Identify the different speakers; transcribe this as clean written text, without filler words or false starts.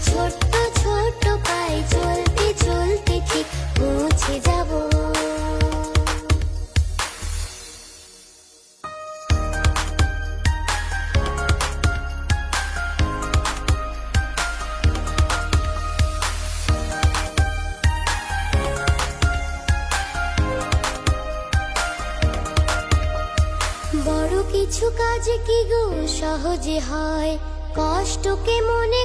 Speaker 1: ছোট্ট ছোট্ট পায়ে চলতে চলতে ঠিক পৌঁছে যাব। বড় কিছু কাজ কি গো সহজে হয়, কষ্টকে মনে